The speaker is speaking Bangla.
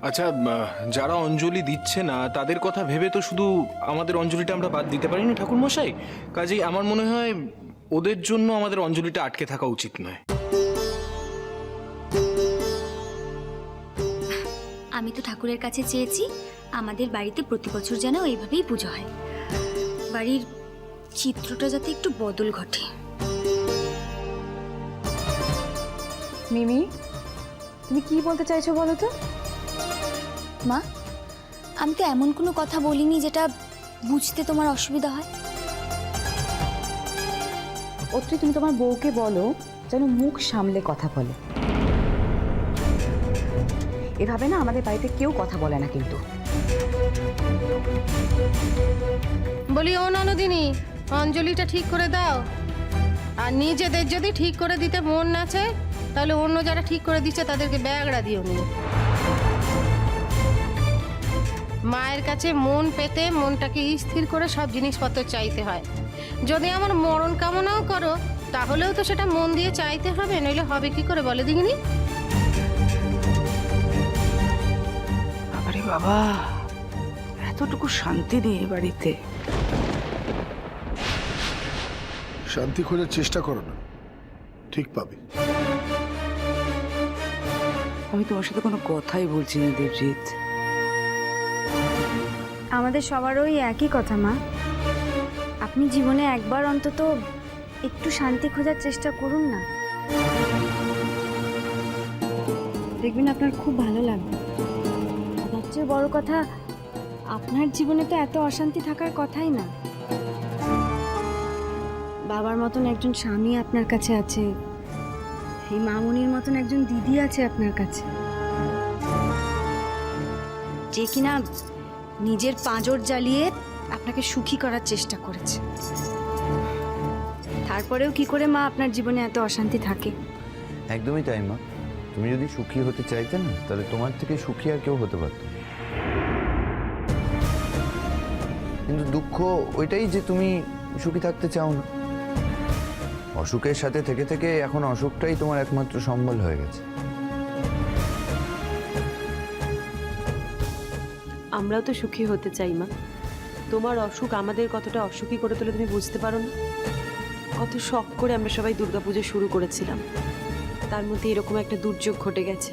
আচ্ছা, যারা অঞ্জলি দিচ্ছে না তাদের কথা ভেবে তো শুধু আমাদের অঞ্জলিটা আমরা বাদ দিতে পারি না ঠাকুর মশাই। কাজেই আমার মনে হয় ওদের জন্য আমাদের অঞ্জলিটা আটকে থাকা উচিত নয়। আমি তো ঠাকুরের কাছে চেয়েছি আমাদের বাড়িতে প্রতি বছর যেন এইভাবেই পুজো হয়, বাড়ির চিত্রটা যাতে একটু বদল ঘটে। মিমি, তুমি কি বলতে চাইছো বলো তো? মা, আমি তো এমন কোনো কথা বলিনি যেটা বুঝতে তোমার অসুবিধা হয়। অত্রি, তুমি তোমার বউকে বলো যেন মুখ সামলে কথা বলে। এভাবে না আমাদের বাড়িতে কেউ কথা বলে না কিন্তু। বলি, ও ননদিনী, অঞ্জলিটা ঠিক করে দাও। আর নিজেদের যদি ঠিক করে দিতে মন না চায় তাহলে অন্য যারা ঠিক করে দিচ্ছে তাদেরকে ব্যাগড়া দিও নি। মায়ের কাছে মন পেতে মনটাকে স্থির করে সব জিনিসপত্র চাইতে হয়। যদি আমার মরণ কামনাও করো তাহলেও তো সেটা মন দিয়ে চাইতে হবে, নইলে হবে কি করে বলে দিগিনি? আরে বাবা, এতটুকু শান্তি নেই এ বাড়িতে। শান্তি খোঁজার চেষ্টা করো না, ঠিক পাবে। আমি তোমার সাথে কোনো কথাই বলছি না দেবজিৎ। আমাদের সবার ওই একই কথা মা। আপনি জীবনে একবার অন্তত একটু শান্তি খোঁজার চেষ্টা করুন না, দেখবেন আপনার খুব ভালো লাগবে। তার চেয়ে বড় কথা, আপনার জীবনে তো এত অশান্তি থাকার কথাই না। বাবার মতন একজন স্বামী আপনার কাছে আছে, এই মামুনির মতন একজন দিদি আছে আপনার কাছে, যে কিনা নিজের পাঁজর জ্বালিয়ে আপনাকে সুখী করার চেষ্টা করেছে। তারপরেও কি করে মা আপনার জীবনে এত অশান্তি থাকে? একদমই তাই মা। তুমি যদি সুখী হতে চাইতে না, তাহলে তোমার থেকে সুখী আর কেউ হতে পারত না। কিন্তু দুঃখ ওইটাই যে তুমি সুখী থাকতে চাও না। অসুখের সাথে থেকে থেকে এখন অসুখটাই তোমার একমাত্র সম্বল হয়ে গেছে। আমরাও তো সুখী হতে চাই মা। তোমার অসুখ আমাদের কতটা অসুখী করে তোলে তুমি বুঝতে পারো না। কত শখ করে আমরা সবাই দুর্গাপুজো শুরু করেছিলাম, তার মধ্যে এরকম একটা দুর্যোগ ঘটে গেছে।